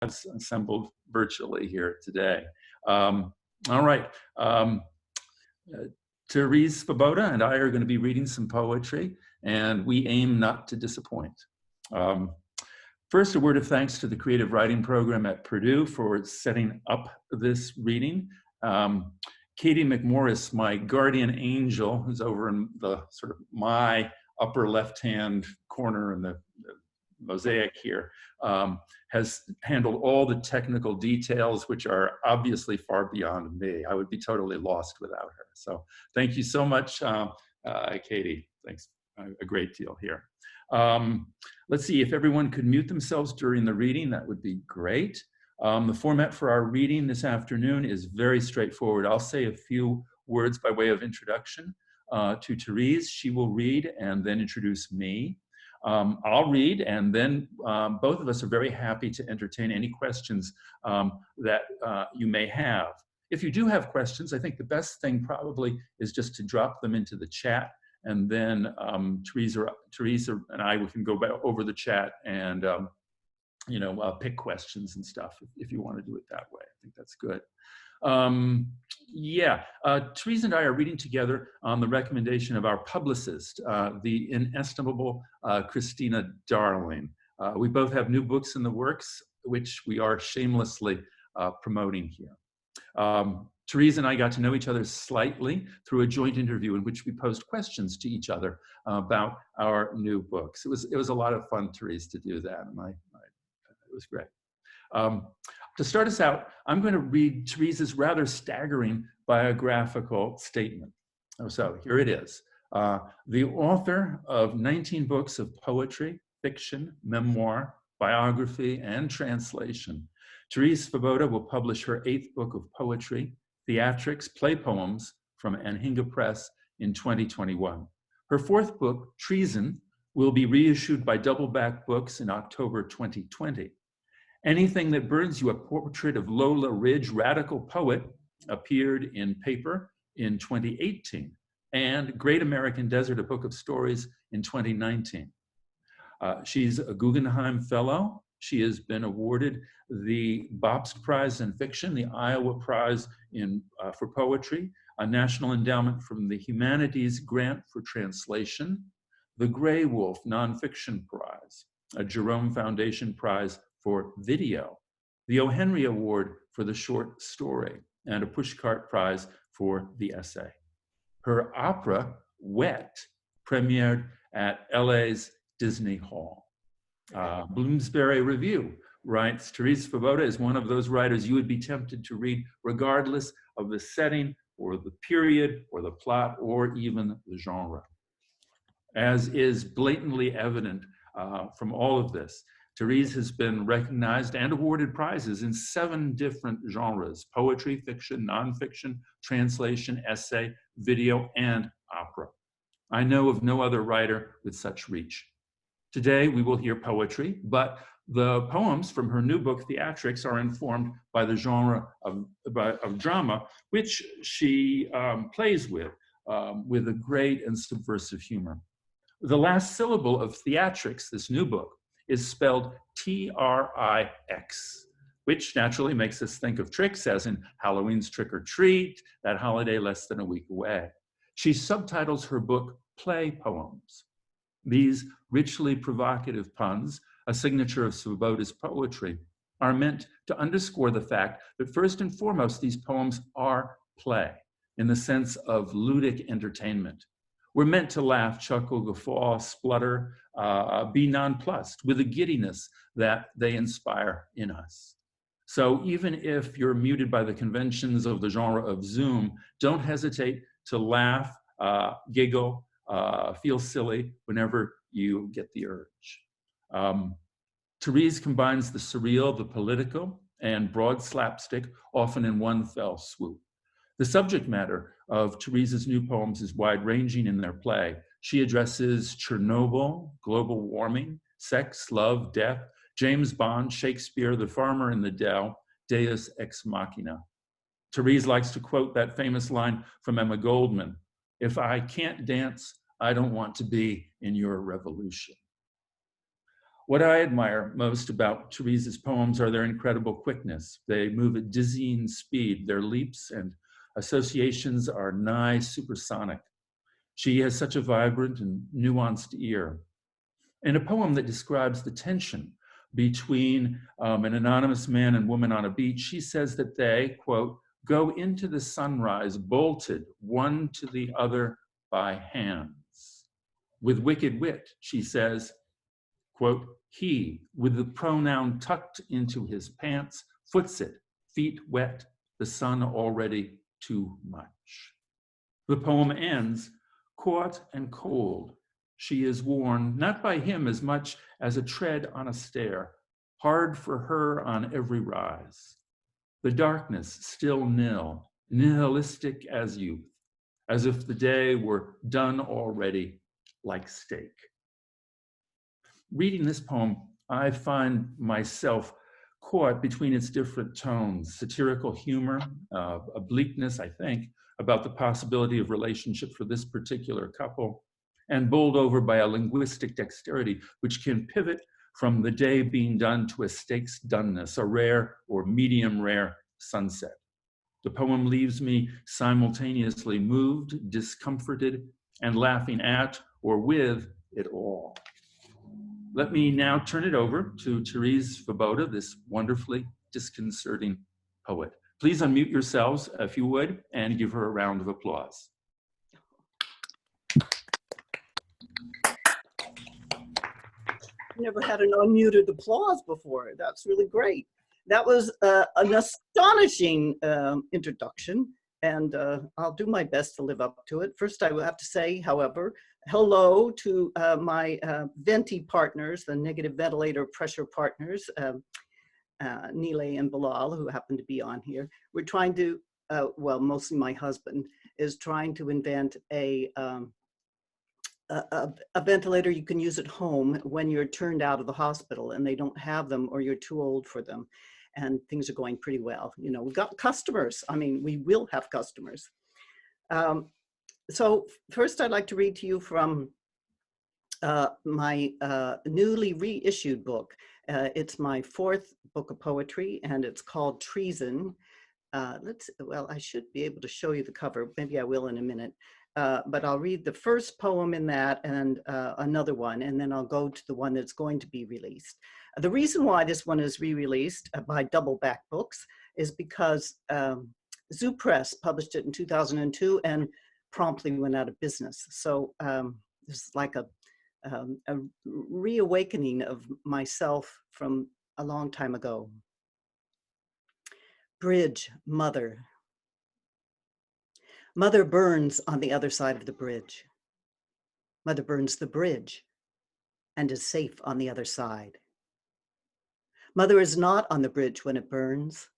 assembled virtually here today. All right. Terese Svoboda and I are going to be reading some poetry, and we aim not to disappoint. First, a word of thanks to the creative writing program at Purdue for setting up this reading. Katie McMorris, my guardian angel, who's over in the sort of my upper left-hand corner in the mosaic here, has handled all the technical details, which are obviously far beyond me. I would be totally lost without her. So thank you so much, Katie. Thanks a great deal here. Let's see, if everyone could mute themselves during the reading, that would be great. The format for our reading this afternoon is very straightforward. I'll say a few words by way of introduction to Terese. She will read and then introduce me. I'll read, and then both of us are very happy to entertain any questions that you may have. If you do have questions, I think the best thing probably is just to drop them into the chat, and then Teresa and I, we can go back over the chat and pick questions and stuff if you want to do it that way. I think that's good. Terese and I are reading together on the recommendation of our publicist, the inestimable Christina Darling. We both have new books in the works, which we are shamelessly promoting here. Terese and I got to know each other slightly through a joint interview in which we posed questions to each other about our new books. It was a lot of fun, Terese, to do that, and it was great. To start us out, I'm going to read Terese's rather staggering biographical statement. So here it is. The author of 19 books of poetry, fiction, memoir, biography, and translation, Terese Svoboda will publish her 8th book of poetry, theatrics, play poems from Anhinga Press in 2021. Her 4th book, Treason, will be reissued by Doubleback Books in October 2020. Anything That Burns You, a portrait of Lola Ridge, radical poet, appeared in paper in 2018, and Great American Desert, a book of stories, in 2019. She's a Guggenheim Fellow. She has been awarded the Bobst Prize in Fiction, the Iowa Prize for Poetry, a National Endowment from the Humanities Grant for Translation, the Gray Wolf Nonfiction Prize, a Jerome Foundation Prize for Video, the O. Henry Award for the Short Story, and a Pushcart Prize for the Essay. Her opera, Wet, premiered at LA's Disney Hall. Bloomsbury Review writes, Terese Svoboda is one of those writers you would be tempted to read regardless of the setting or the period or the plot or even the genre. As is blatantly evident from all of this, Terese has been recognized and awarded prizes in 7 different genres: poetry, fiction, nonfiction, translation, essay, video, and opera. I know of no other writer with such reach. Today, we will hear poetry, but the poems from her new book, Theatrics, are informed by the genre of drama, which she plays with a great and subversive humor. The last syllable of Theatrics, this new book, is spelled T-R-I-X, which naturally makes us think of tricks, as in Halloween's Trick or Treat, that holiday less than a week away. She subtitles her book Play Poems. These richly provocative puns, a signature of Svoboda's poetry, are meant to underscore the fact that first and foremost, these poems are play, in the sense of ludic entertainment. We're meant to laugh, chuckle, guffaw, splutter, be nonplussed with the giddiness that they inspire in us. So even if you're muted by the conventions of the genre of Zoom, don't hesitate to laugh, giggle, feel silly whenever you get the urge. Terese combines the surreal, the political, and broad slapstick, often in one fell swoop. The subject matter of Terese's new poems is wide-ranging in their play. She addresses Chernobyl, global warming, sex, love, death, James Bond, Shakespeare, the farmer in the dell, Deus ex machina. Terese likes to quote that famous line from Emma Goldman, "If I can't dance, I don't want to be in your revolution." What I admire most about Therese's poems are their incredible quickness. They move at dizzying speed. Their leaps and associations are nigh supersonic. She has such a vibrant and nuanced ear. In a poem that describes the tension between an anonymous man and woman on a beach, she says that they, quote, go into the sunrise bolted one to the other by hands. With wicked wit, she says, quote, he, with the pronoun tucked into his pants, foots it, feet wet, the sun already too much. The poem ends, caught and cold. She is worn, not by him as much as a tread on a stair, hard for her on every rise. The darkness still nil, nihilistic as youth, as if the day were done already, like steak. Reading this poem, I find myself caught between its different tones, satirical humor, a bleakness, I think, about the possibility of relationship for this particular couple, and bowled over by a linguistic dexterity which can pivot from the day being done to a steak's doneness, a rare or medium rare sunset. The poem leaves me simultaneously moved, discomforted, and laughing at or with it all. Let me now turn it over to Terese Svoboda, this wonderfully disconcerting poet. Please unmute yourselves, if you would, and give her a round of applause. Never had an unmuted applause before. That's really great. That was an astonishing introduction, and I'll do my best to live up to it. First, I will have to say, however, hello to my venti partners, the negative ventilator pressure partners, Nile and Bilal, who happen to be on here. We're trying to, well, mostly my husband, is trying to invent a ventilator you can use at home when you're turned out of the hospital and they don't have them or you're too old for them. And things are going pretty well. You know, we've got customers. I mean, we will have customers. So first I'd like to read to you from my newly reissued book. It's my fourth book of poetry and it's called Treason. Well, I should be able to show you the cover. Maybe I will in a minute. But I'll read the first poem in that and another one, and then I'll go to the one that's going to be released. The reason why this one is re-released by Double Back Books is because Zoo Press published it in 2002 and promptly went out of business. So it's like a reawakening of myself from a long time ago. Bridge, Mother. Mother burns on the other side of the bridge. Mother burns the bridge and is safe on the other side. Mother is not on the bridge when it burns.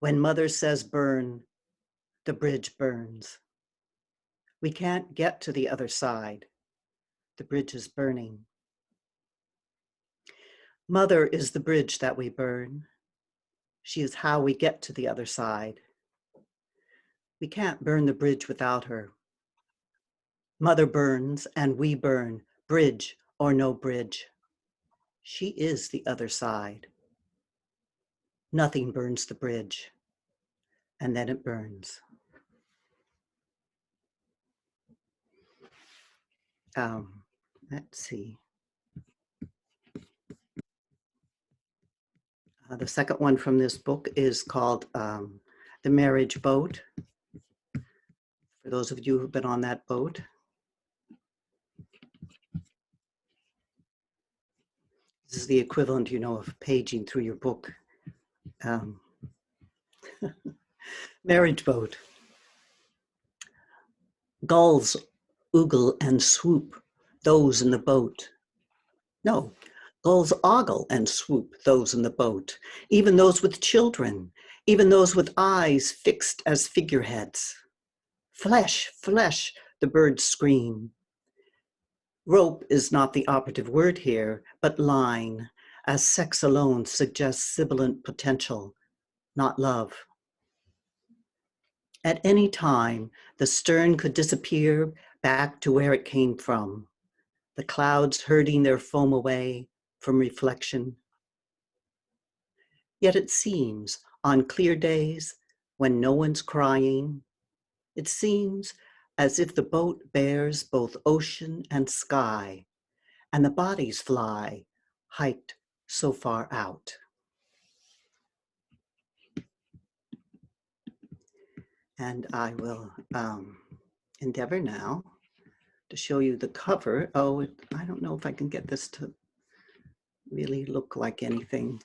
When Mother says burn, the bridge burns. We can't get to the other side. The bridge is burning. Mother is the bridge that we burn. She is how we get to the other side. We can't burn the bridge without her. Mother burns and we burn, bridge or no bridge. She is the other side. Nothing burns the bridge, and then it burns. Let's see. The second one from this book is called The Marriage Boat. For those of you who've been on that boat. This is the equivalent, you know, of paging through your book. Marriage boat. Gulls oogle and swoop, those in the boat. No, gulls ogle and swoop, those in the boat, even those with children, even those with eyes fixed as figureheads. Flesh, flesh, the birds scream. Rope is not the operative word here, but line, as sex alone suggests sibilant potential, not love. At any time, the stern could disappear back to where it came from, the clouds herding their foam away, from reflection. Yet it seems, on clear days, when no one's crying, it seems as if the boat bears both ocean and sky, and the bodies fly, hiked so far out. And I will endeavor now to show you the cover. Oh, I don't know if I can get this to really look like anything.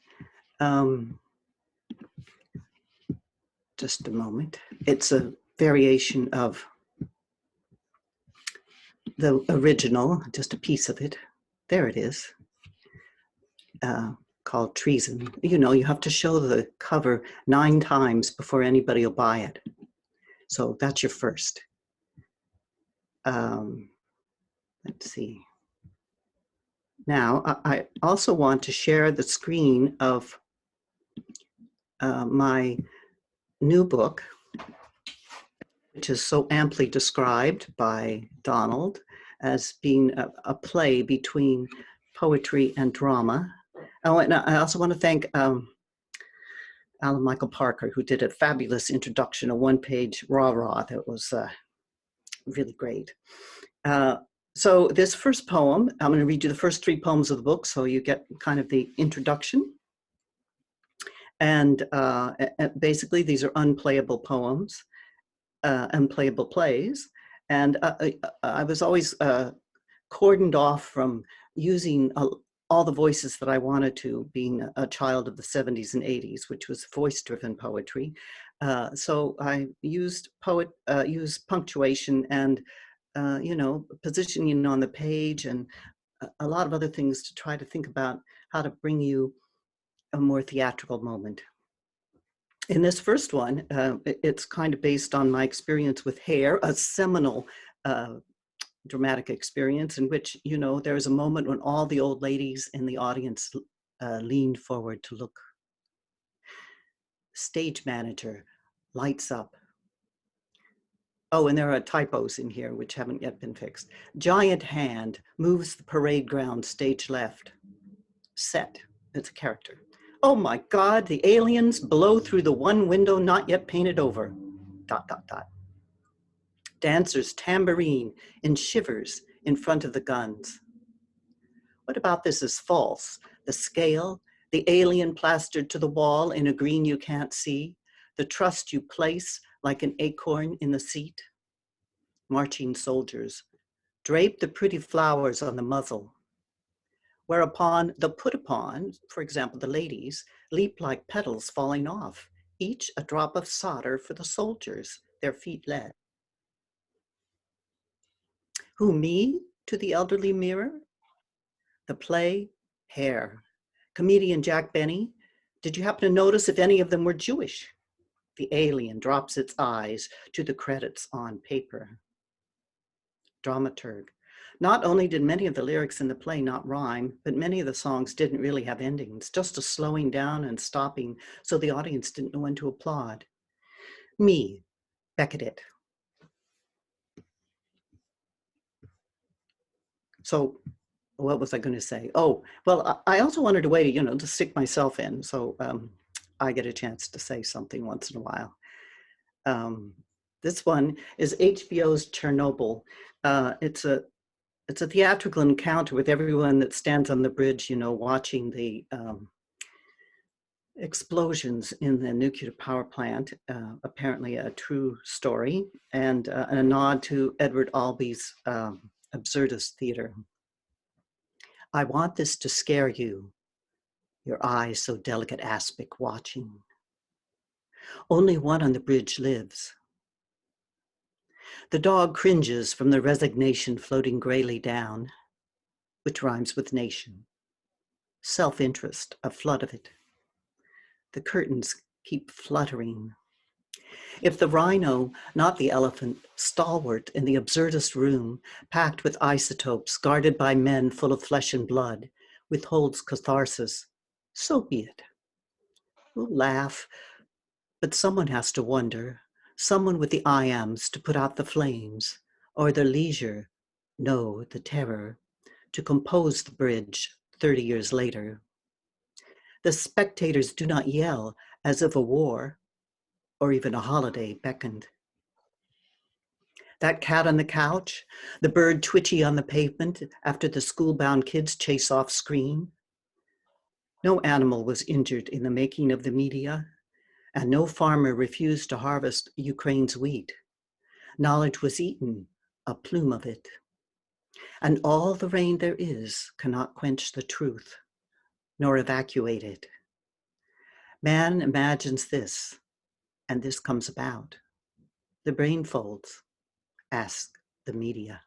Just a moment. It's a variation of the original, just a piece of it. There it is, called Treason. You know, you have to show the cover 9 times before anybody will buy it. So that's your first. Let's see. Now, I also want to share the screen of my new book, which is so amply described by Donald as being a play between poetry and drama. Oh, and I also want to thank Alan Michael Parker, who did a fabulous introduction, a 1-page rah-rah that was really great. So this first poem, I'm going to read you the first 3 poems of the book so you get kind of the introduction. And basically these are unplayable poems, unplayable plays. And I was always cordoned off from using all the voices that I wanted to, being a child of the 70s and 80s, which was voice-driven poetry. So I used punctuation and you know, positioning on the page and a lot of other things to try to think about how to bring you a more theatrical moment. In this first one, it's kind of based on my experience with hair, a seminal dramatic experience in which, you know, there was a moment when all the old ladies in the audience leaned forward to look. Stage manager lights up. Oh, and there are typos in here which haven't yet been fixed. Giant hand moves the parade ground stage left. Set, it's a character. Oh my God, the aliens blow through the one window not yet painted over. ... Dancers tambourine in shivers in front of the guns. What about this is false? The scale, the alien plastered to the wall in a green you can't see, the trust you place like an acorn in the seat. Marching soldiers drape the pretty flowers on the muzzle, whereupon the put upon, for example, the ladies, leap like petals falling off, each a drop of solder for the soldiers, their feet led. Who, me, to the elderly mirror? The play, Hair. Comedian Jack Benny, did you happen to notice if any of them were Jewish? The alien drops its eyes to the credits on paper. Dramaturg, not only did many of the lyrics in the play not rhyme, but many of the songs didn't really have endings, just a slowing down and stopping so the audience didn't know when to applaud. Me, Beckett. So what was I going to say? Oh, well, I also wanted a way to, you know, to stick myself in. So I get a chance to say something once in a while. This one is HBO's Chernobyl. It's a theatrical encounter with everyone that stands on the bridge, you know, watching the explosions in the nuclear power plant, apparently a true story, and a nod to Edward Albee's absurdist theater. I want this to scare you, your eyes so delicate aspic watching. Only one on the bridge lives. The dog cringes from the resignation floating grayly down, which rhymes with nation. Self-interest, a flood of it. The curtains keep fluttering. If the rhino, not the elephant, stalwart in the absurdist room, packed with isotopes, guarded by men full of flesh and blood, withholds catharsis, so be it. We'll laugh, but someone has to wonder, someone with the I-ams to put out the flames, or the leisure, no, the terror, to compose the bridge 30 years later. The spectators do not yell as if a war or even a holiday beckoned. That cat on the couch, the bird twitchy on the pavement after the school-bound kids chase off screen. No animal was injured in the making of the media, and no farmer refused to harvest Ukraine's wheat. Knowledge was eaten, a plume of it. And all the rain there is cannot quench the truth, nor evacuate it. Man imagines this, and this comes about. The brain folds. Ask the media.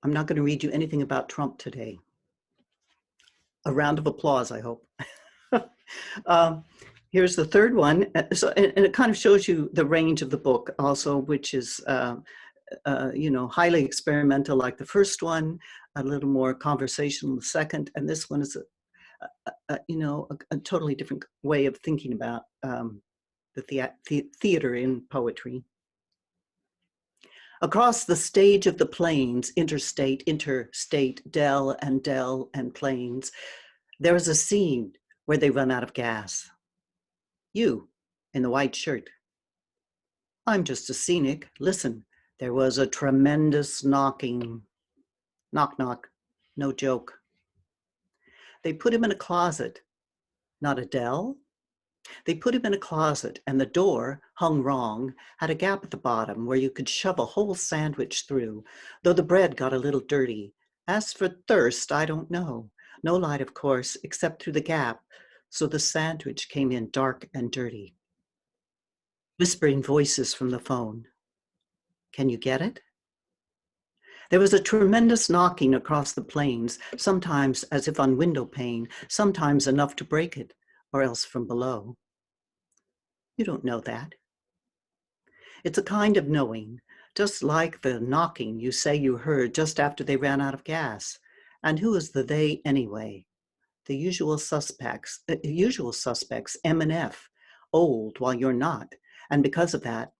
I'm not going to read you anything about Trump today. A round of applause, I hope. Here's the third one. So, and it kind of shows you the range of the book also, which is, highly experimental like the first one, a little more conversational the second, and this one is a totally different way of thinking about the theater in poetry. Across the stage of the plains, interstate, Dell and plains, there is a scene where they run out of gas. You, in the white shirt. I'm just a scenic. Listen, there was a tremendous knocking. Knock, knock, no joke. They put him in a closet, not a Dell. They put him in a closet, and the door, hung wrong, had a gap at the bottom where you could shove a whole sandwich through, though the bread got a little dirty. As for thirst, I don't know. No light, of course, except through the gap, so the sandwich came in dark and dirty. Whispering voices from the phone. Can you get it? There was a tremendous knocking across the plains, sometimes as if on window pane, sometimes enough to break it, or else from below. You don't know that. It's a kind of knowing, just like the knocking you say you heard just after they ran out of gas. And who is the they anyway? The usual suspects, M and F, old while you're not, and because of that,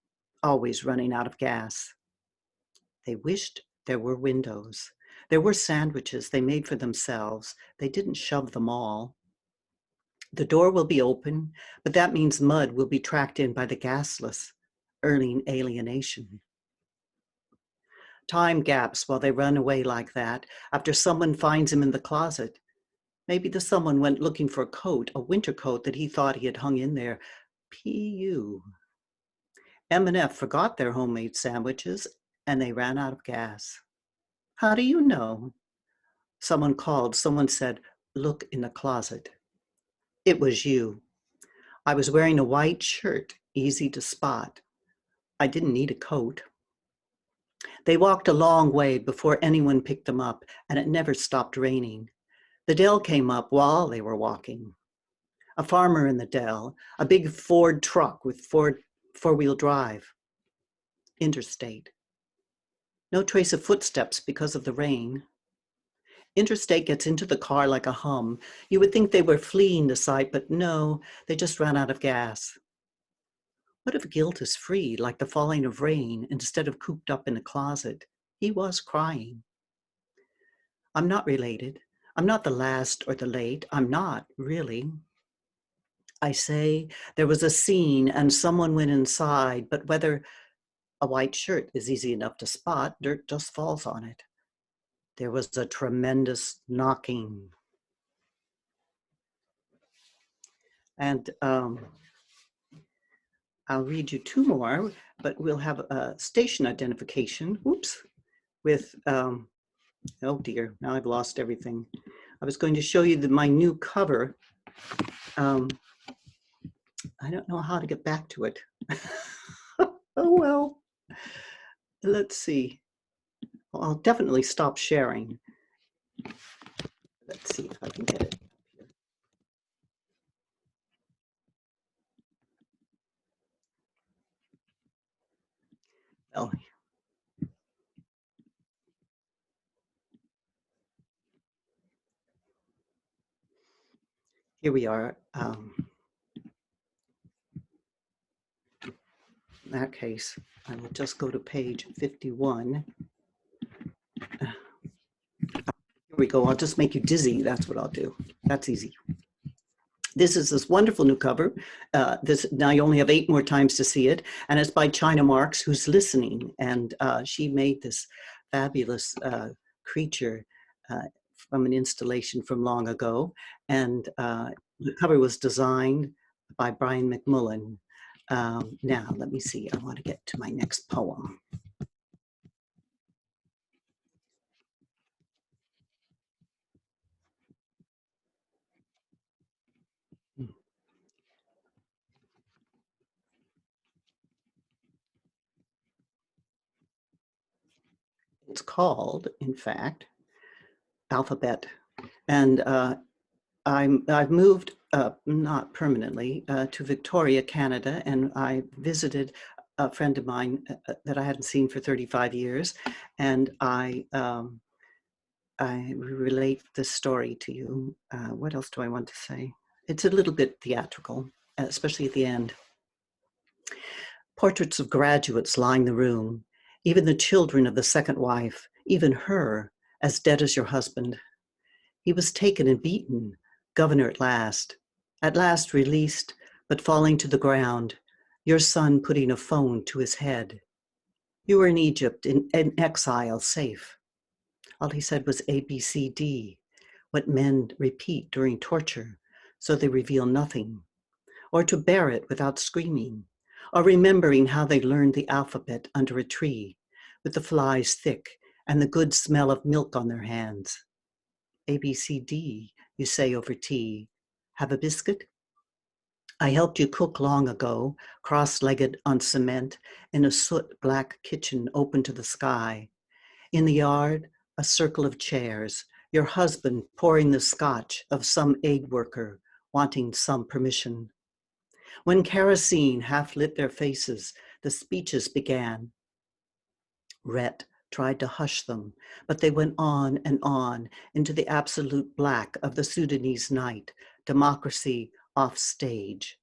always running out of gas. They wished there were windows. There were sandwiches they made for themselves. They didn't shove them all. The door will be open, but that means mud will be tracked in by the gasless, earning alienation. Time gaps while they run away like that, after someone finds him in the closet. Maybe the someone went looking for a coat, a winter coat that he thought he had hung in there. P.U. M&F forgot their homemade sandwiches, and they ran out of gas. How do you know? Someone called, someone said, look in the closet. It was you. I was wearing a white shirt, easy to spot. I didn't need a coat. They walked a long way before anyone picked them up, and it never stopped raining. The Dell came up while they were walking. A farmer in the Dell, a big Ford truck with four-wheel drive. Interstate. No trace of footsteps because of the rain. Interstate gets into the car like a hum. You would think they were fleeing the sight, but no, they just ran out of gas. What if guilt is free, like the falling of rain, instead of cooped up in a closet? He was crying. I'm not related. I'm not the last or the late. I'm not, really. I say there was a scene and someone went inside, but whether a white shirt is easy enough to spot, dirt just falls on it. There was a tremendous knocking. And I'll read you two more, but we'll have a station identification, with, oh dear, now I've lost everything. I was going to show you my new cover. I don't know how to get back to it. Oh, well, let's see. Well, I'll definitely stop sharing. Let's see if I can get it. Oh, here we are. In that case, I will just go to page 51. we go. I'll just make you dizzy. That's what I'll do. That's easy. This is this wonderful new cover. Now you only have 8 more times to see it. And it's by China Marks, who's listening. And she made this fabulous creature from an installation from long ago. And the cover was designed by Brian McMullen. Now, let me see. I want to get to my next poem. It's called, in fact, Alphabet. And I've moved, not permanently, to Victoria, Canada, and I visited a friend of mine that I hadn't seen for 35 years, and I relate this story to you. What else do I want to say? It's a little bit theatrical, especially at the end. Portraits of graduates line the room, even the children of the second wife, even her, as dead as your husband. He was taken and beaten, governor at last released, but falling to the ground, your son putting a phone to his head. You were in Egypt, in exile, safe. All he said was ABCD, what men repeat during torture, so they reveal nothing, or to bear it without screaming, or remembering how they learned the alphabet under a tree, with the flies thick and the good smell of milk on their hands. ABCD, you say over tea. Have a biscuit? I helped you cook long ago, cross-legged on cement, in a soot-black kitchen open to the sky. In the yard, a circle of chairs, your husband pouring the scotch of some aid worker, wanting some permission. When kerosene half lit their faces, the speeches began. Rhett tried to hush them, but they went on and on into the absolute black of the Sudanese night, democracy off stage,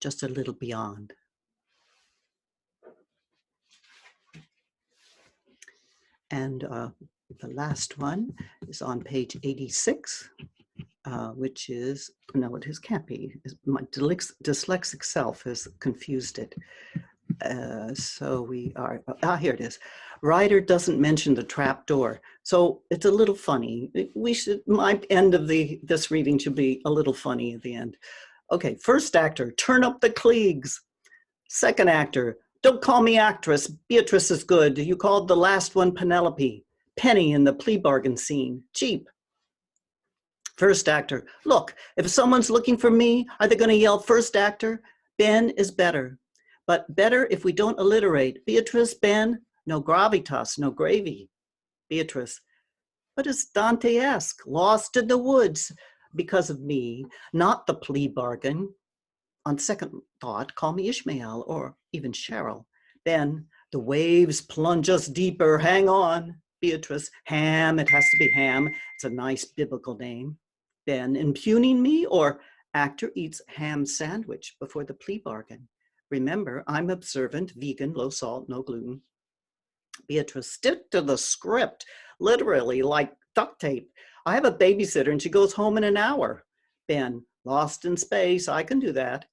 just a little beyond. And the last one is on page 86, which is, no, it can't be. My dyslexic self has confused it. So we are, here it is. Writer doesn't mention the trap door. So it's a little funny. My end of this reading should be a little funny at the end. Okay, first actor, turn up the Klieg's. Second actor, don't call me actress. Beatrice is good. You called the last one Penelope. Penny in the plea bargain scene. Cheap. First actor, look, if someone's looking for me, are they going to yell first actor? Ben is better. But better if we don't alliterate. Beatrice, Ben, no gravitas, no gravy. Beatrice, but it's Dante-esque, lost in the woods because of me, not the plea bargain. On second thought, call me Ishmael or even Cheryl. Ben, the waves plunge us deeper, hang on. Beatrice, Ham, it has to be Ham. It's a nice biblical name. Ben, impugning me, or actor eats ham sandwich before the plea bargain. Remember, I'm observant, vegan, low salt, no gluten. Beatrice, stick to the script, literally like duct tape. I have a babysitter and she goes home in an hour. Ben, lost in space, I can do that.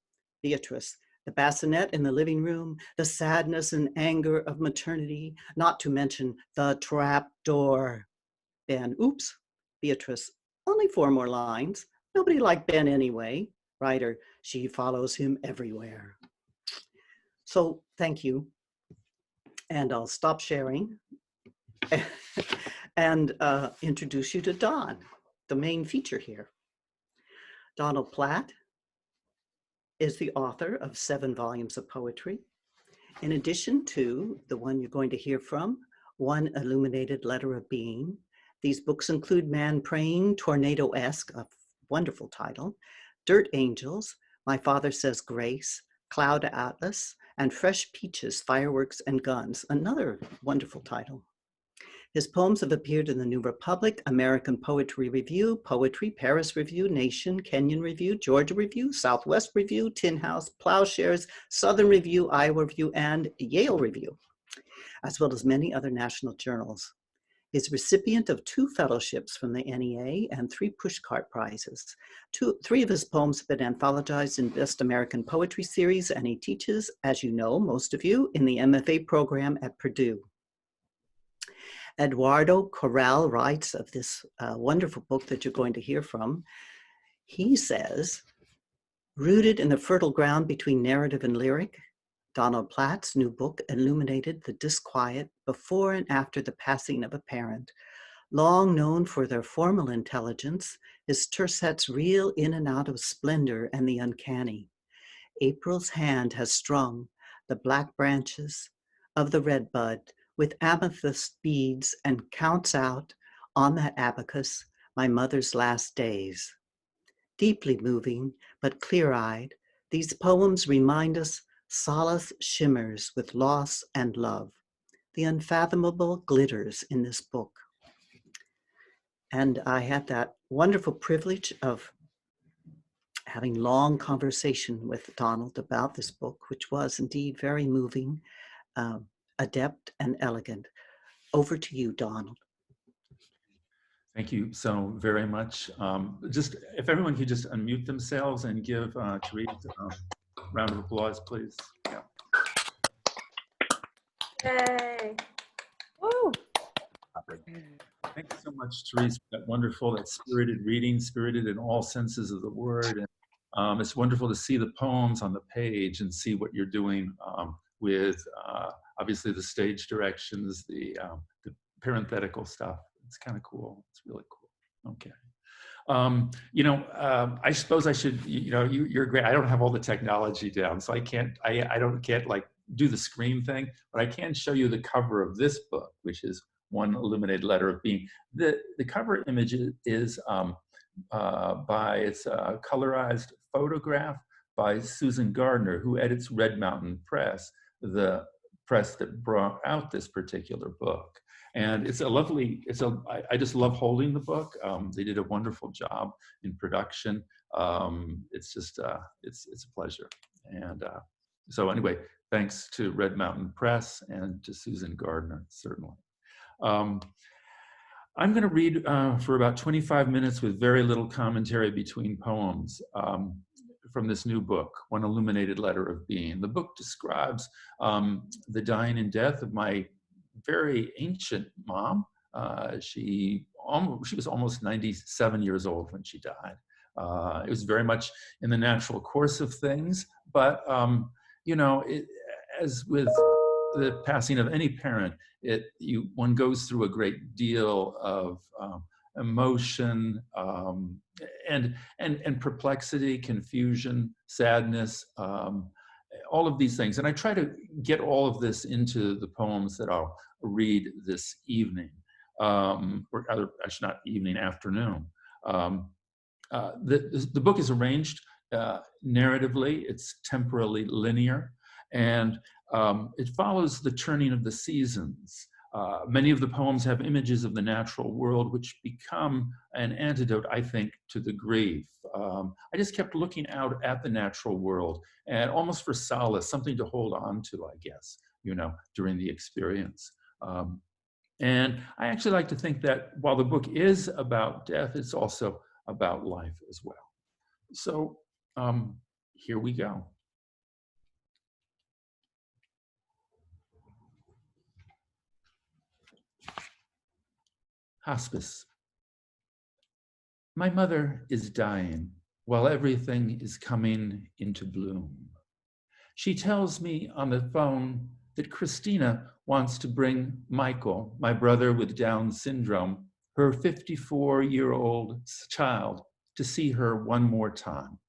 Beatrice, the bassinet in the living room, the sadness and anger of maternity, not to mention the trap door. Ben, oops. Beatrice, only 4 more lines. Nobody liked Ben anyway. Writer, she follows him everywhere. So thank you. And I'll stop sharing and introduce you to Don, the main feature here. Donald Platt is the author of 7 volumes of poetry. In addition to the one you're going to hear from, One Illuminated Letter of Being. These books include Man Praying, Tornado-esque, a wonderful title, Dirt Angels, My Father Says Grace, Cloud Atlas, and Fresh Peaches, Fireworks and Guns, another wonderful title. His poems have appeared in the New Republic, American Poetry Review, Poetry, Paris Review, Nation, Kenyon Review, Georgia Review, Southwest Review, Tin House, Plowshares, Southern Review, Iowa Review, and Yale Review, as well as many other national journals. He's recipient of 2 fellowships from the NEA and 3 pushcart prizes. 3 of his poems have been anthologized in Best American Poetry Series, and he teaches, as you know, most of you, in the MFA program at Purdue. Eduardo Corral writes of this wonderful book that you're going to hear from. He says, rooted in the fertile ground between narrative and lyric, Donald Platt's new book illuminated the disquiet before and after the passing of a parent. Long known for their formal intelligence, his tercets reel in and out of splendor and the uncanny. April's hand has strung the black branches of the redbud with amethyst beads and counts out on that abacus my mother's last days. Deeply moving, but clear-eyed, these poems remind us solace shimmers with loss and love. The unfathomable glitters in this book. And I had that wonderful privilege of having long conversation with Donald about this book, which was indeed very moving, adept and elegant. Over to you, Donald. Thank you so very much. Just if everyone could just unmute themselves and give Terese a round of applause, please. Yeah. Yay. Woo. Thank you so much, Terese, for that wonderful, that spirited reading, spirited in all senses of the word. And it's wonderful to see the poems on the page and see what you're doing with obviously the stage directions, the parenthetical stuff. It's kind of cool. It's really cool. Okay. I suppose I should, you're great. I don't have all the technology down, so I can't like do the screen thing, but I can show you the cover of this book, which is One Illuminated Letter of Being. The cover image is it's a colorized photograph by Susan Gardner, who edits Red Mountain Press, the press that brought out this particular book. And it's a lovely, I just love holding the book. They did a wonderful job in production. It's just, it's a pleasure. And so anyway, thanks to Red Mountain Press and to Susan Gardner, certainly. I'm gonna read for about 25 minutes with very little commentary between poems from this new book, One Illuminated Letter of Being. The book describes the dying and death of my very ancient mom. She was almost 97 years old when she died. It was very much in the natural course of things, but as with the passing of any parent, one goes through a great deal of emotion and perplexity, confusion, sadness, all of these things. And I try to get all of this into the poems that I'll read this evening, or actually not evening, afternoon. The book is arranged narratively, it's temporally linear, and it follows the turning of the seasons. Many of the poems have images of the natural world, which become an antidote, I think, to the grief. I just kept looking out at the natural world, and almost for solace, something to hold on to, I guess, during the experience. And I actually like to think that while the book is about death, it's also about life as well. So here we go. Hospice. My mother is dying while everything is coming into bloom. She tells me on the phone that Christina wants to bring Michael, my brother with Down syndrome, her 54-year-old child, to see her one more time.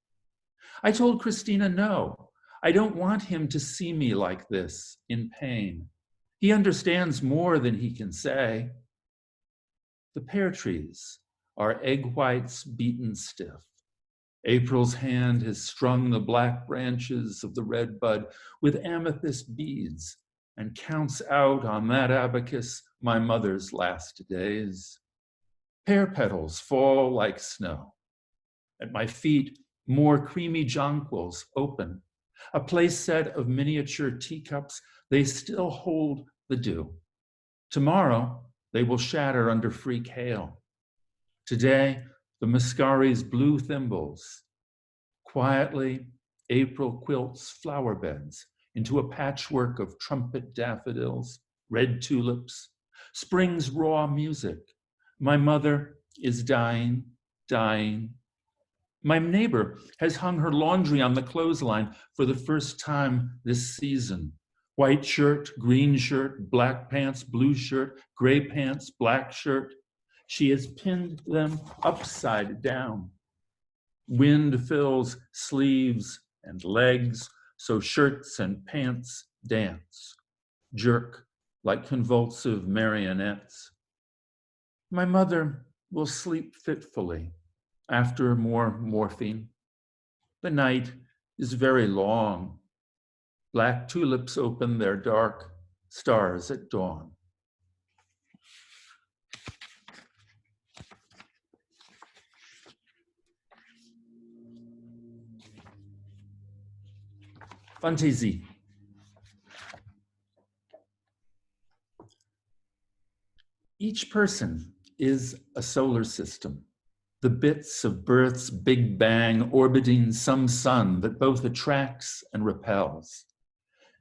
I told Christina no, I don't want him to see me like this, in pain. He understands more than he can say. The pear trees are egg whites beaten stiff. April's hand has strung the black branches of the red bud with amethyst beads and counts out on that abacus my mother's last days. Pear petals fall like snow. At my feet, more creamy jonquils open. A place set of miniature teacups, they still hold the dew. Tomorrow, They will shatter under freak hail. Today, the Mascari's blue thimbles. Quietly, April quilts flower beds into a patchwork of trumpet daffodils, red tulips, spring's raw music. My mother is dying, dying. My neighbor has hung her laundry on the clothesline for the first time this season. White shirt, green shirt, black pants, blue shirt, gray pants, black shirt. She has pinned them upside down. Wind fills sleeves and legs, so shirts and pants dance, jerk like convulsive marionettes. My mother will sleep fitfully after more morphine. The night is very long. Black tulips open their dark stars at dawn. Fantaisie. Each person is a solar system, the bits of birth's Big Bang orbiting some sun that both attracts and repels.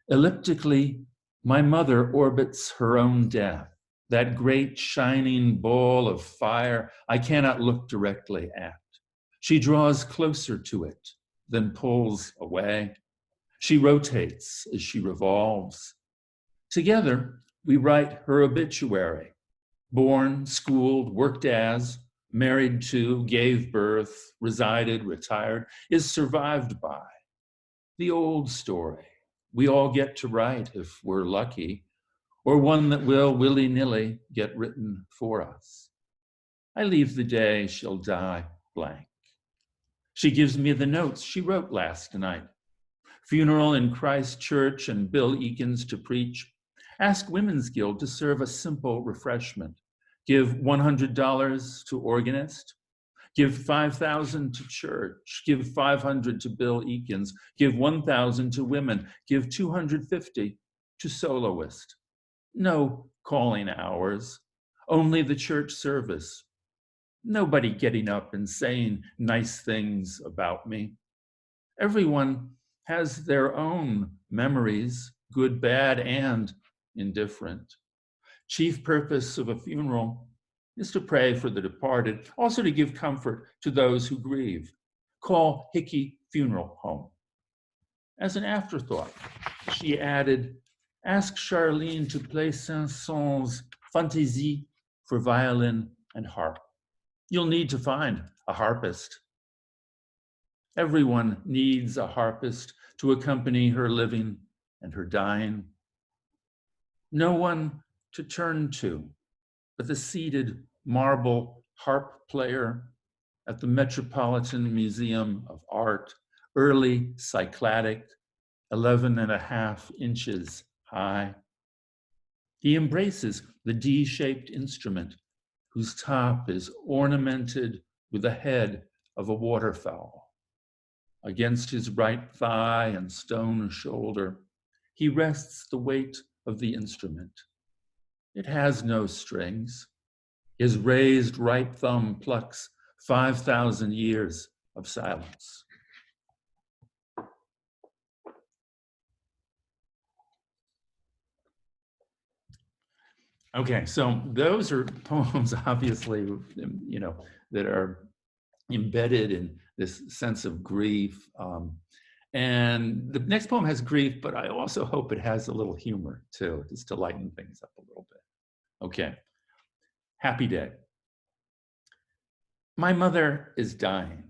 Elliptically, my mother orbits her own death, that great shining ball of fire I cannot look directly at. She draws closer to it, then pulls away. She rotates as she revolves. Together, we write her obituary. Born, schooled, worked as, married to, gave birth, resided, retired, is survived by. The old story we all get to write if we're lucky, or one that will willy-nilly get written for us. I leave the day she'll die blank. She gives me the notes she wrote last night. Funeral in Christ Church and Bill Eakins to preach. Ask Women's Guild to serve a simple refreshment. Give $100 to organist. Give $5,000 to church. Give $500 to Bill Eakins. Give $1,000 to women. Give $250 to soloist. No calling hours, only the church service. Nobody getting up and saying nice things about me. Everyone has their own memories, good, bad, and indifferent. Chief purpose of a funeral is to pray for the departed, also to give comfort to those who grieve. Call Hickey Funeral Home. As an afterthought, she added, ask Charlene to play Saint-Saëns' Fantaisie for violin and harp. You'll need to find a harpist. Everyone needs a harpist to accompany her living and her dying. No one to turn to but the seated marble harp player at the Metropolitan Museum of Art, early Cycladic, 11.5 inches high. He embraces the D-shaped instrument whose top is ornamented with the head of a waterfowl. Against his right thigh and stone shoulder, he rests the weight of the instrument. It has no strings. His raised right thumb plucks 5,000 years of silence. Okay, so those are poems, obviously, that are embedded in this sense of grief. And the next poem has grief, but I also hope it has a little humor too, just to lighten things up a little bit. Okay, happy day. My mother is dying.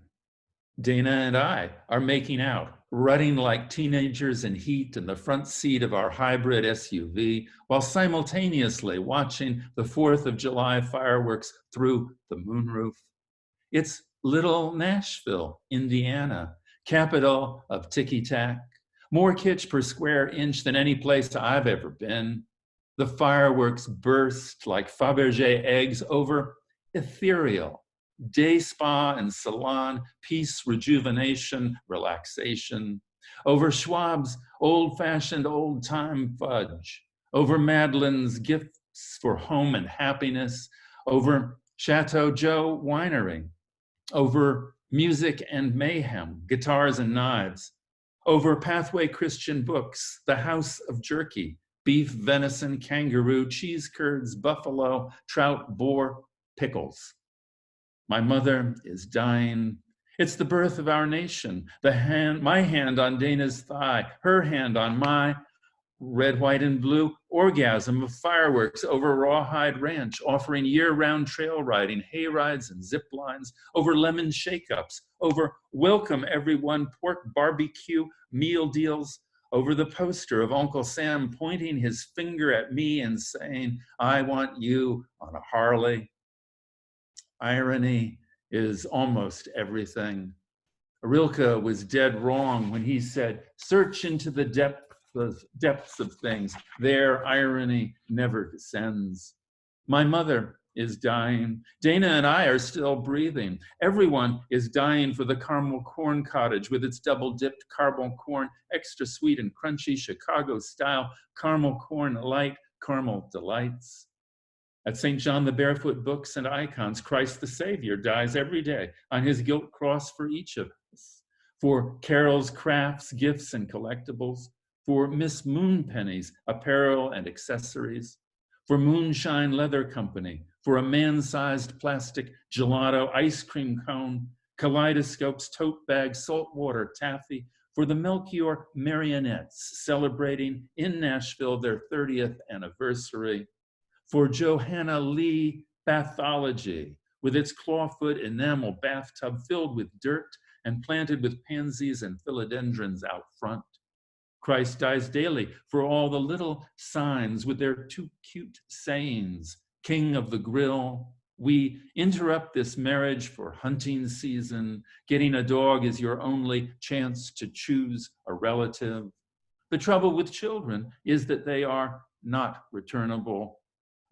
Dana and I are making out, rutting like teenagers in heat in the front seat of our hybrid SUV, while simultaneously watching the 4th of July fireworks through the moonroof. It's Little Nashville, Indiana, capital of ticky-tack, more kitsch per square inch than any place I've ever been. The fireworks burst like Fabergé eggs over ethereal day spa and salon, peace, rejuvenation, relaxation, over Schwab's old-fashioned old-time fudge, over Madeline's gift gifts for home and happiness, over Chateau Joe Winery, over music and mayhem, guitars and knives, over Pathway Christian Books, The House of Jerky, beef, venison, kangaroo, cheese curds, buffalo, trout, boar, pickles. My mother is dying. It's the birth of our nation. My hand on Dana's thigh, her hand on my red, white, and blue orgasm of fireworks over Rawhide Ranch, offering year-round trail riding, hay rides, and zip lines, over lemon shake-ups, over welcome everyone pork barbecue meal deals, over the poster of Uncle Sam pointing his finger at me and saying, I want you on a Harley. Irony is almost everything. Rilke was dead wrong when he said, search into the depths of things. There, irony never descends. My mother is dying. Dana and I are still breathing. Everyone is dying for the caramel corn cottage with its double-dipped caramel corn, extra sweet and crunchy, Chicago-style caramel corn light, caramel delights. At St. John the Barefoot Books and Icons, Christ the Savior dies every day on his gilt cross for each of us. For Carol's crafts, gifts, and collectibles. For Miss Moonpenny's apparel and accessories. For Moonshine Leather Company. For a man-sized plastic gelato ice cream cone. Kaleidoscopes, tote bags, saltwater taffy. For the Melchior Marionettes celebrating in Nashville their 30th anniversary. For Johanna Lee Bathology, with its clawfoot enamel bathtub filled with dirt and planted with pansies and philodendrons out front. Christ dies daily for all the little signs with their too cute sayings. King of the grill. We interrupt this marriage for hunting season. Getting a dog is your only chance to choose a relative. The trouble with children is that they are not returnable.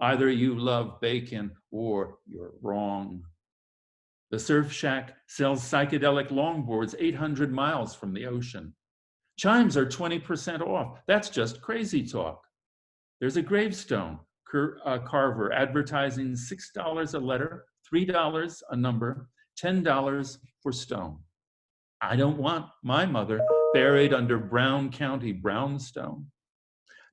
Either you love bacon or you're wrong. The Surf Shack sells psychedelic longboards 800 miles from the ocean. Chimes are 20% off. That's just crazy talk. There's a gravestone carver advertising $6 a letter, $3 a number, $10 for stone. I don't want my mother buried under Brown County brownstone.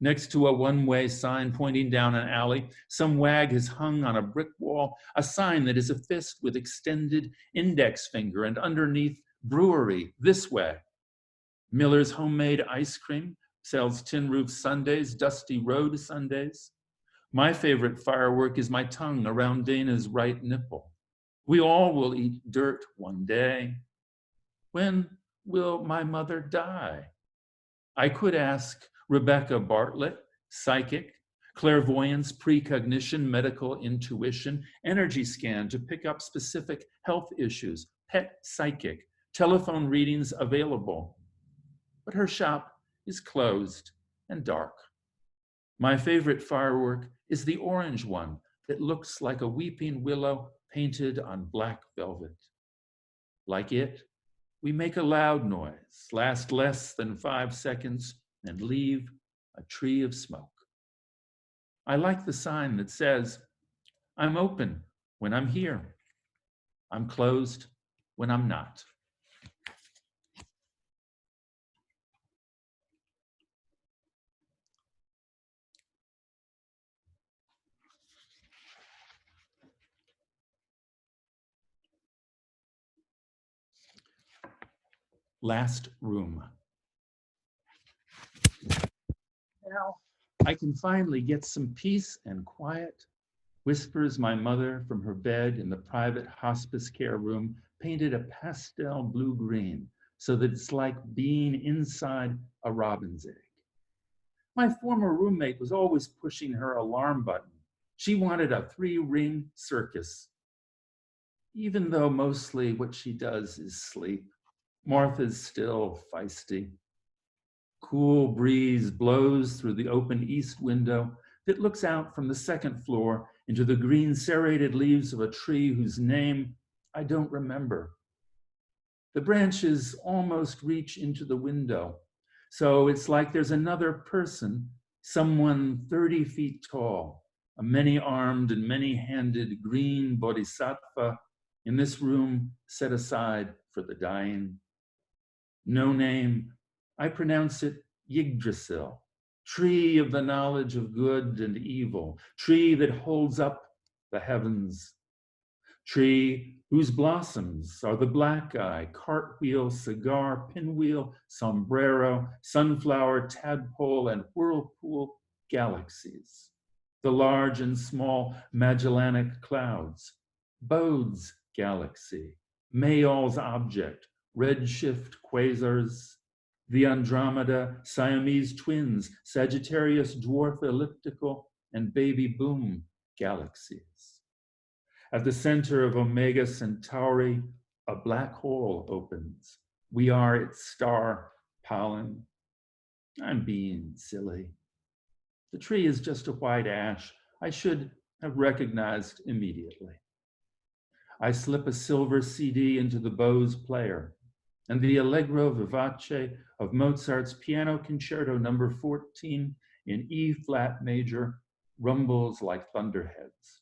Next to a one-way sign pointing down an alley, some wag has hung on a brick wall a sign that is a fist with extended index finger, and underneath, brewery, this way. Miller's Homemade Ice Cream sells tin roof sundaes, Dusty Road sundaes. My favorite firework is my tongue around Dana's right nipple. We all will eat dirt one day. When will my mother die? I could ask Rebecca Bartlett, psychic, clairvoyance, precognition, medical intuition, energy scan to pick up specific health issues, pet psychic, telephone readings available. But her shop is closed and dark. My favorite firework is the orange one that looks like a weeping willow painted on black velvet. Like it, we make a loud noise, last less than 5 seconds, and leave a tree of smoke. I like the sign that says, I'm open when I'm here. I'm closed when I'm not. Last room. Now I can finally get some peace and quiet, whispers my mother from her bed in the private hospice care room, painted a pastel blue-green so that it's like being inside a robin's egg. My former roommate was always pushing her alarm button. She wanted a 3-ring circus, even though mostly what she does is sleep. Martha's still feisty. Cool breeze blows through the open east window that looks out from the second floor into the green serrated leaves of a tree whose name I don't remember. The branches almost reach into the window, so it's like there's another person, someone 30 feet tall, a many-armed and many-handed green bodhisattva in this room set aside for the dying. No name, I pronounce it Yggdrasil, tree of the knowledge of good and evil, tree that holds up the heavens, tree whose blossoms are the black eye, cartwheel, cigar, pinwheel, sombrero, sunflower, tadpole, and whirlpool galaxies, the large and small Magellanic clouds, Bode's galaxy, Mayall's object, redshift quasars, the Andromeda, Siamese twins, Sagittarius dwarf elliptical, and baby boom galaxies. At the center of Omega Centauri, a black hole opens. We are its star pollen. I'm being silly. The tree is just a white ash I should have recognized immediately. I slip a silver CD into the Bose player, and the Allegro Vivace of Mozart's Piano Concerto No. 14 in E-flat major rumbles like thunderheads.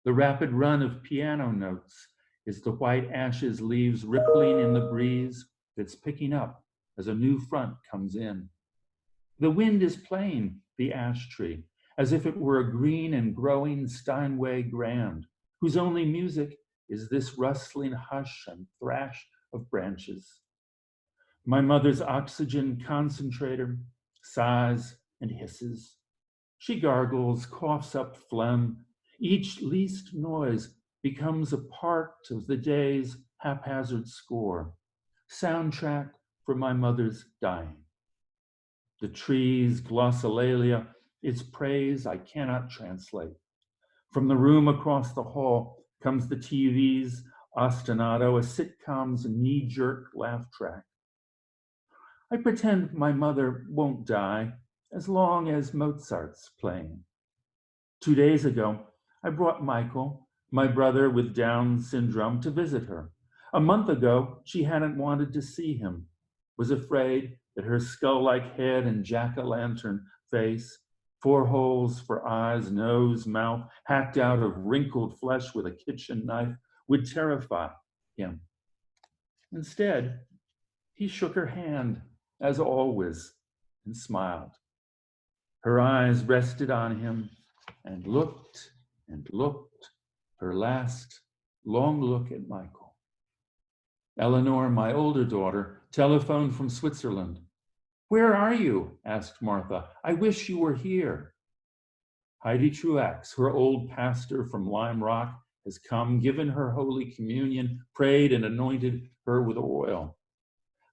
The rapid run of piano notes is the white ashes leaves rippling in the breeze that's picking up as a new front comes in. The wind is playing the ash tree as if it were a green and growing Steinway grand, whose only music is this rustling hush and thrash of branches. My mother's oxygen concentrator sighs and hisses. She gargles, coughs up phlegm. Each least noise becomes a part of the day's haphazard score, soundtrack for my mother's dying. The trees, glossolalia, its praise I cannot translate. From the room across the hall comes the TV's ostinato, a sitcom's knee-jerk laugh track. I pretend my mother won't die as long as Mozart's playing. 2 days ago, I brought Michael, my brother with Down syndrome, to visit her. A month ago, she hadn't wanted to see him, was afraid that her skull-like head and jack-o'-lantern face, 4 holes for eyes, nose, mouth, hacked out of wrinkled flesh with a kitchen knife, would terrify him. Instead, he shook her hand, as always, and smiled. Her eyes rested on him and looked, her last long look at Michael. Eleanor, my older daughter, telephoned from Switzerland. "Where are you?" asked Martha. "I wish you were here." Heidi Truax, her old pastor from Lime Rock, has come, given her Holy Communion, prayed and anointed her with oil.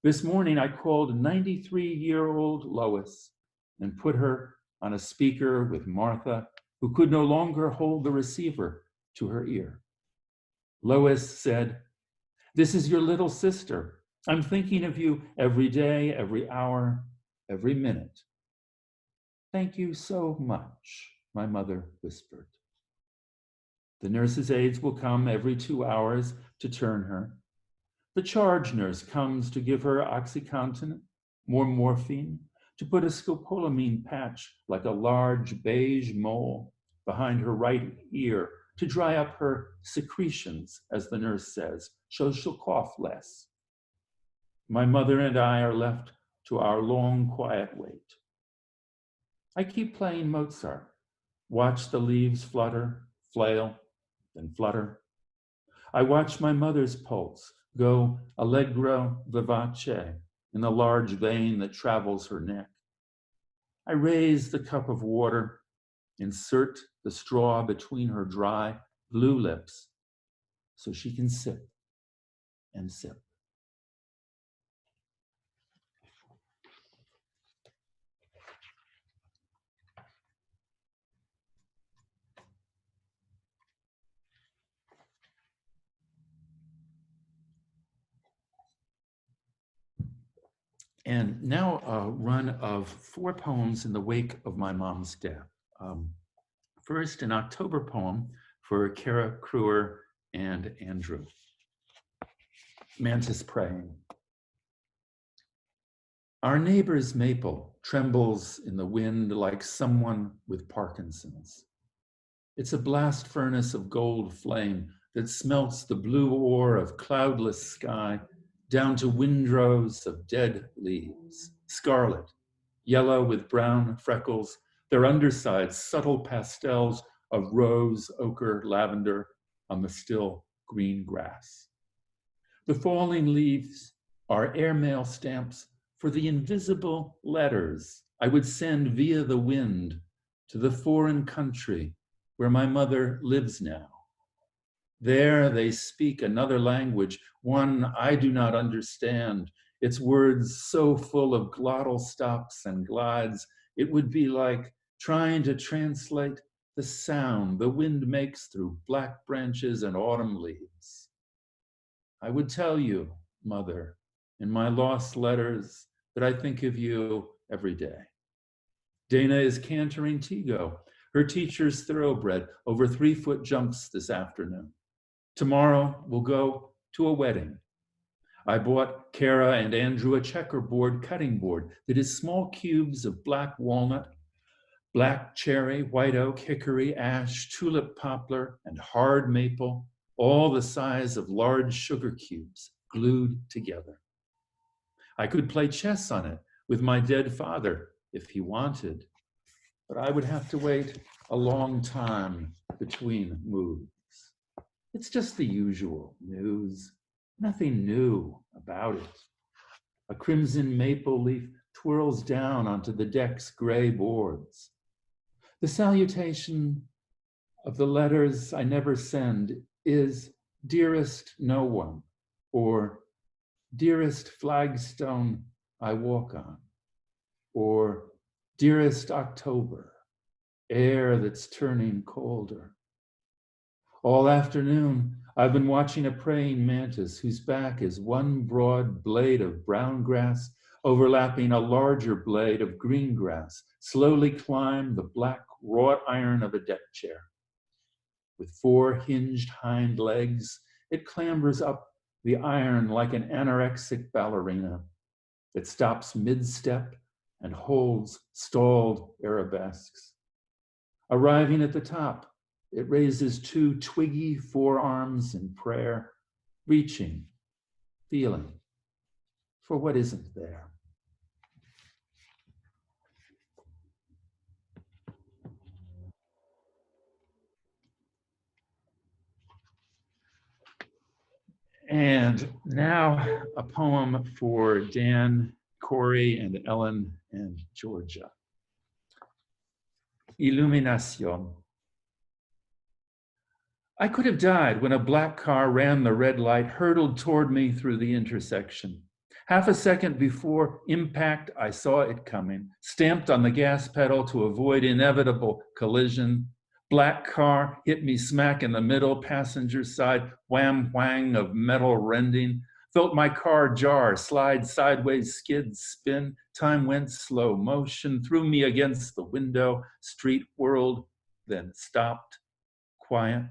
This morning I called 93-year-old Lois and put her on a speaker with Martha, who could no longer hold the receiver to her ear. Lois said, "This is your little sister. I'm thinking of you every day, every hour, every minute." "Thank you so much," my mother whispered. The nurse's aides will come every 2 hours to turn her. The charge nurse comes to give her OxyContin, more morphine, to put a scopolamine patch like a large beige mole behind her right ear to dry up her secretions, as the nurse says, so she'll cough less. My mother and I are left to our long, quiet wait. I keep playing Mozart, watch the leaves flutter, flail, then flutter. I watch my mother's pulse go allegro vivace in the large vein that travels her neck. I raise the cup of water, insert the straw between her dry, blue lips so she can sip and sip. And now a run of 4 poems in the wake of my mom's death. First, an October poem for Kara Kruer and Andrew. Mantis Praying. Our neighbor's maple trembles in the wind like someone with Parkinson's. It's a blast furnace of gold flame that smelts the blue ore of cloudless sky down to windrows of dead leaves, scarlet, yellow with brown freckles, their undersides subtle pastels of rose, ochre, lavender on the still green grass. The falling leaves are airmail stamps for the invisible letters I would send via the wind to the foreign country where my mother lives now. There they speak another language, one I do not understand, its words so full of glottal stops and glides, it would be like trying to translate the sound the wind makes through black branches and autumn leaves. I would tell you, Mother, in my lost letters, that I think of you every day. Dana is cantering Tego, her teacher's thoroughbred, over 3-foot jumps this afternoon. Tomorrow we'll go to a wedding. I bought Kara and Andrew a checkerboard cutting board that is small cubes of black walnut, black cherry, white oak, hickory, ash, tulip poplar, and hard maple, all the size of large sugar cubes glued together. I could play chess on it with my dead father if he wanted, but I would have to wait a long time between moves. It's just the usual news, nothing new about it. A crimson maple leaf twirls down onto the deck's gray boards. The salutation of the letters I never send is dearest no one, or dearest flagstone I walk on, or dearest October, air that's turning colder. All afternoon, I've been watching a praying mantis whose back is one broad blade of brown grass overlapping a larger blade of green grass, slowly climb the black wrought iron of a deck chair. With 4 hinged hind legs, it clambers up the iron like an anorexic ballerina. It stops mid-step and holds stalled arabesques. Arriving at the top, it raises 2 twiggy forearms in prayer, reaching, feeling for what isn't there. And now a poem for Dan, Corey, and Ellen, and Georgia. Illuminación. I could have died when a black car ran the red light, hurtled toward me through the intersection. Half a second before impact, I saw it coming, stamped on the gas pedal to avoid inevitable collision. Black car hit me smack in the middle, passenger side, wham whang of metal rending. Felt my car jar, slide sideways, skid, spin. Time went slow motion, threw me against the window. Street whirled, then stopped, quiet.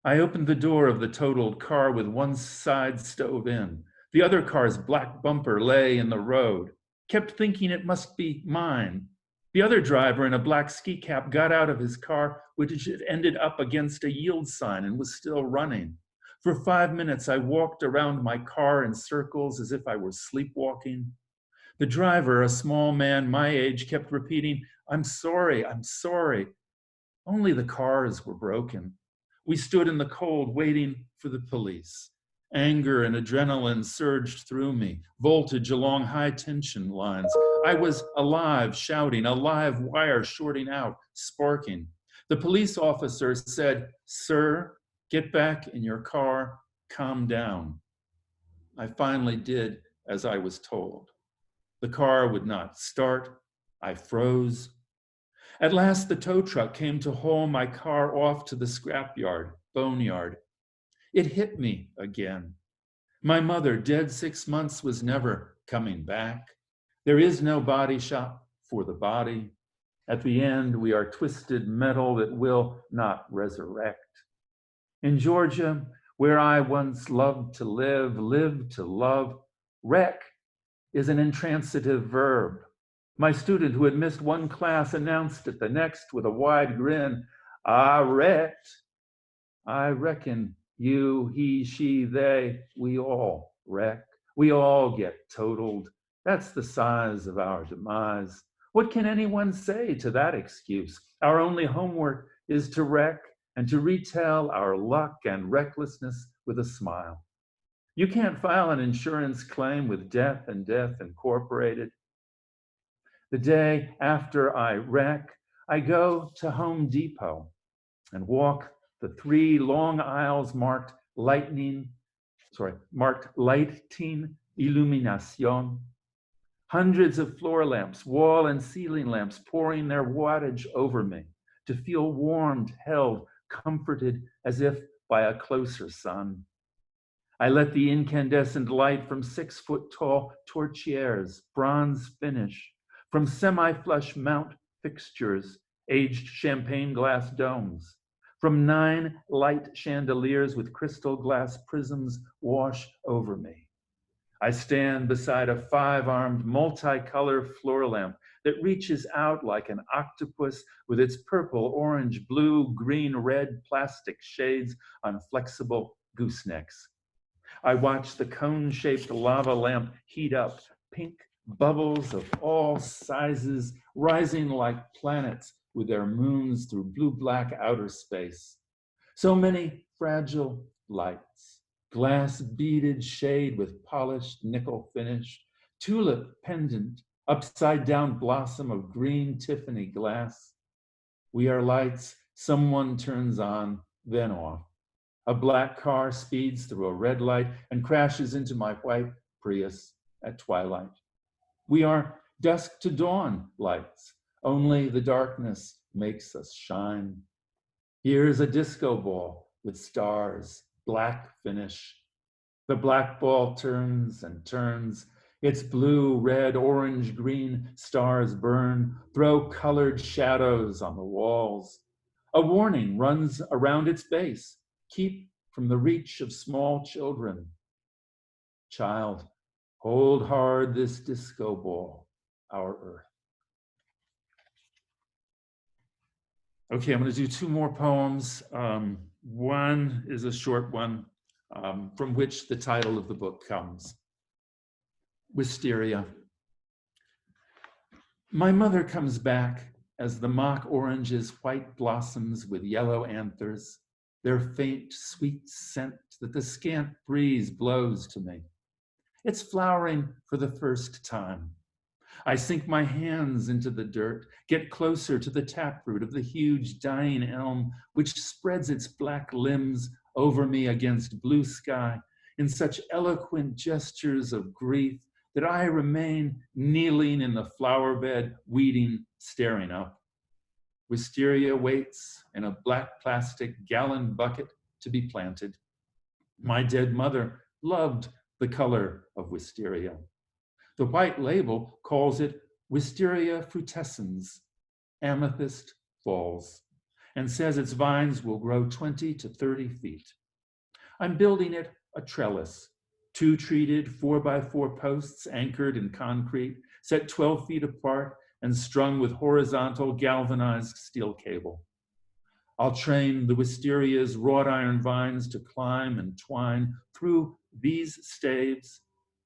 I opened the door of the totaled car with one side stove in. The other car's black bumper lay in the road. Kept thinking it must be mine. The other driver in a black ski cap got out of his car, which had ended up against a yield sign and was still running. For 5 minutes, I walked around my car in circles as if I were sleepwalking. The driver, a small man my age, kept repeating, I'm sorry, I'm sorry. Only the cars were broken. We stood in the cold waiting for the police. Anger and adrenaline surged through me, voltage along high tension lines. I was alive, shouting, a live wire shorting out, sparking. The police officer said, "Sir, get back in your car, calm down." I finally did as I was told. The car would not start. I froze. At last, the tow truck came to haul my car off to the scrapyard, boneyard. It hit me again. My mother, dead 6 months, was never coming back. There is no body shop for the body. At the end, we are twisted metal that will not resurrect. In Georgia, where I once loved to live, lived to love, wreck is an intransitive verb. My student who had missed one class announced at the next with a wide grin, I wrecked. I reckon you, he, she, they, we all wreck. We all get totaled. That's the size of our demise. What can anyone say to that excuse? Our only homework is to wreck and to retell our luck and recklessness with a smile. You can't file an insurance claim with death and death incorporated. The day after I wreck, I go to Home Depot and walk the 3 long aisles marked lighting illumination. Hundreds of floor lamps, wall and ceiling lamps pouring their wattage over me to feel warmed, held, comforted as if by a closer sun. I let the incandescent light from 6-foot-tall torchieres, bronze finish, from semi-flush mount fixtures, aged champagne glass domes, from 9 light chandeliers with crystal glass prisms wash over me. I stand beside a 5-armed multicolor floor lamp that reaches out like an octopus with its purple, orange, blue, green, red plastic shades on flexible goosenecks. I watch the cone-shaped lava lamp heat up, pink bubbles of all sizes rising like planets with their moons through blue-black outer space. So many fragile lights, glass beaded shade with polished nickel finish, tulip pendant, upside down blossom of green Tiffany glass. We are lights someone turns on, then off. A black car speeds through a red light and crashes into my white Prius at twilight. We are dusk to dawn lights. Only the darkness makes us shine. Here's a disco ball with stars, black finish. The black ball turns and turns. Its blue, red, orange, green stars burn, throw colored shadows on the walls. A warning runs around its base. Keep from the reach of small children. Child, hold hard this disco ball, our earth. Okay, I'm going to do 2 more poems. One is a short one, from which the title of the book comes. Wisteria. My mother comes back as the mock oranges white blossoms with yellow anthers, their faint, sweet scent that the scant breeze blows to me. It's flowering for the first time. I sink my hands into the dirt, get closer to the taproot of the huge dying elm, which spreads its black limbs over me against blue sky in such eloquent gestures of grief that I remain kneeling in the flower bed, weeding, staring up. Wisteria waits in a black plastic gallon bucket to be planted. My dead mother loved the color of wisteria. The white label calls it Wisteria frutescens, amethyst falls, and says its vines will grow 20 to 30 feet. I'm building it a trellis, 2 treated 4x4 posts anchored in concrete, set 12 feet apart and strung with horizontal galvanized steel cable. I'll train the wisteria's wrought iron vines to climb and twine through these staves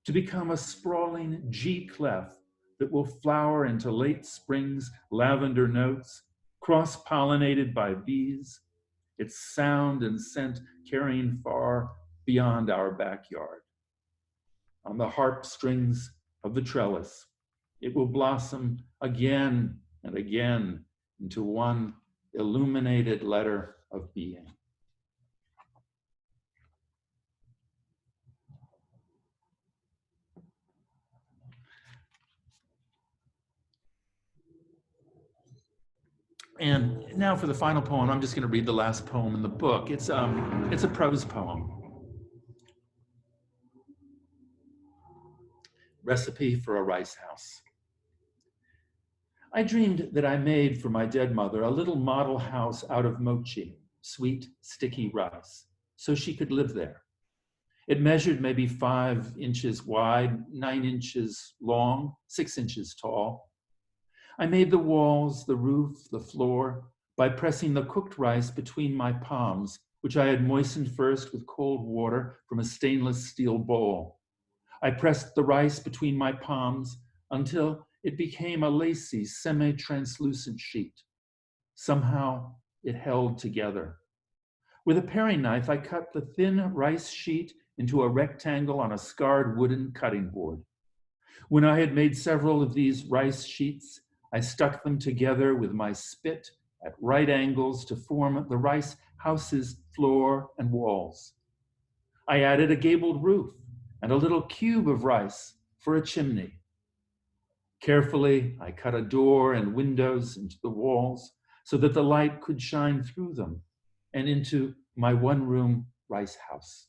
to become a sprawling G-clef that will flower into late spring's lavender notes, cross-pollinated by bees, its sound and scent carrying far beyond our backyard. On the harp strings of the trellis, it will blossom again and again into one illuminated letter of being. And now for the final poem, I'm just going to read the last poem in the book. It's a prose poem. Recipe for a Rice House. I dreamed that I made for my dead mother a little model house out of mochi, sweet, sticky rice, so she could live there. It measured maybe 5 inches wide, 9 inches long, 6 inches tall. I made the walls, the roof, the floor, by pressing the cooked rice between my palms, which I had moistened first with cold water from a stainless steel bowl. I pressed the rice between my palms until it became a lacy, semi-translucent sheet. Somehow it held together. With a paring knife, I cut the thin rice sheet into a rectangle on a scarred wooden cutting board. When I had made several of these rice sheets, I stuck them together with my spit at right angles to form the rice house's floor and walls. I added a gabled roof and a little cube of rice for a chimney. Carefully, I cut a door and windows into the walls so that the light could shine through them and into my one-room rice house.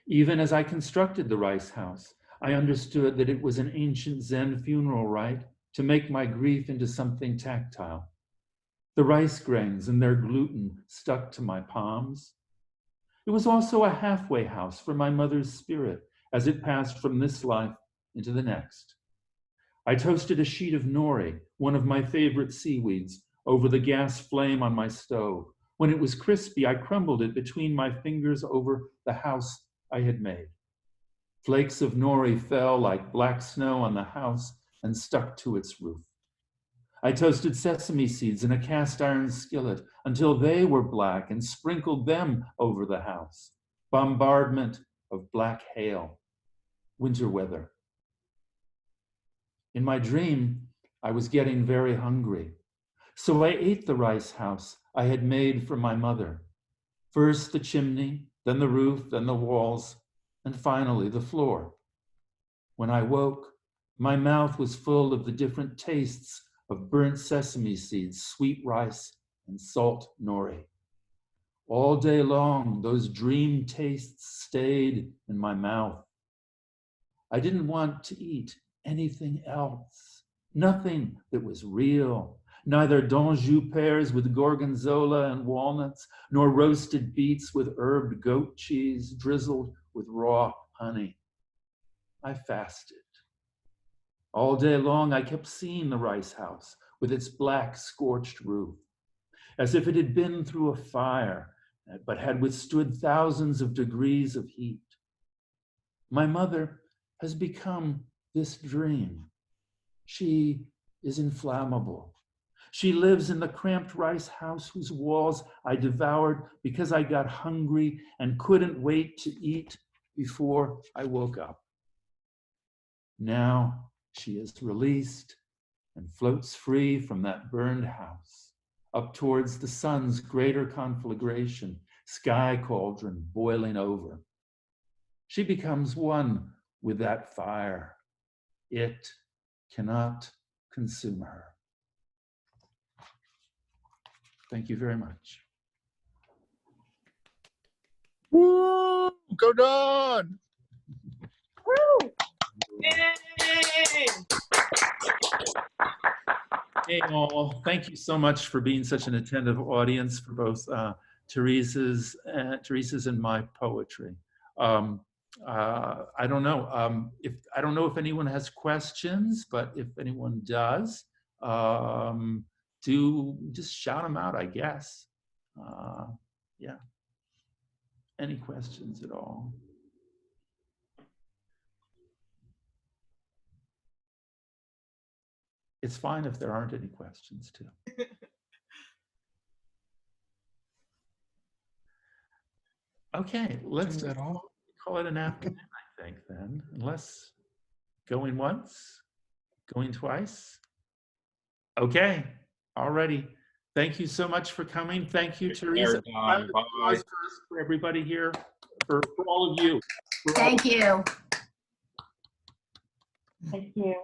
Even as I constructed the rice house, I understood that it was an ancient Zen funeral rite to make my grief into something tactile. The rice grains and their gluten stuck to my palms. It was also a halfway house for my mother's spirit as it passed from this life into the next. I toasted a sheet of nori, one of my favorite seaweeds, over the gas flame on my stove. When it was crispy, I crumbled it between my fingers over the house I had made. Flakes of nori fell like black snow on the house and stuck to its roof. I toasted sesame seeds in a cast iron skillet until they were black and sprinkled them over the house. Bombardment of black hail, winter weather. In my dream, I was getting very hungry. So I ate the rice house I had made for my mother. First the chimney, then the roof, then the walls, and finally the floor. When I woke, my mouth was full of the different tastes of burnt sesame seeds, sweet rice, and salt nori. All day long, those dream tastes stayed in my mouth. I didn't want to eat anything else, nothing that was real, neither D'Anjou pears with gorgonzola and walnuts, nor roasted beets with herbed goat cheese drizzled with raw honey. I fasted. All day long, I kept seeing the rice house with its black scorched roof, as if it had been through a fire, but had withstood thousands of degrees of heat. My mother has become this dream. She is inflammable. She lives in the cramped rice house whose walls I devoured because I got hungry and couldn't wait to eat before I woke up. Now she is released and floats free from that burned house, up towards the sun's greater conflagration, sky cauldron boiling over. She becomes one with that fire. It cannot consume her. Thank you very much. Woo! Go Dawn! Woo! Hey all, thank you so much for being such an attentive audience for both Terese's and my poetry. I don't know if anyone has questions, but if anyone does, do just shout them out, I guess. Yeah. Any questions at all? It's fine if there aren't any questions too. Okay, let's call it an afternoon, I think, then, unless going once, going twice. Okay, alrighty. Thank you so much for coming. Thank you, Terese. Applause for everybody here, for all of you. Thank you. Thank you.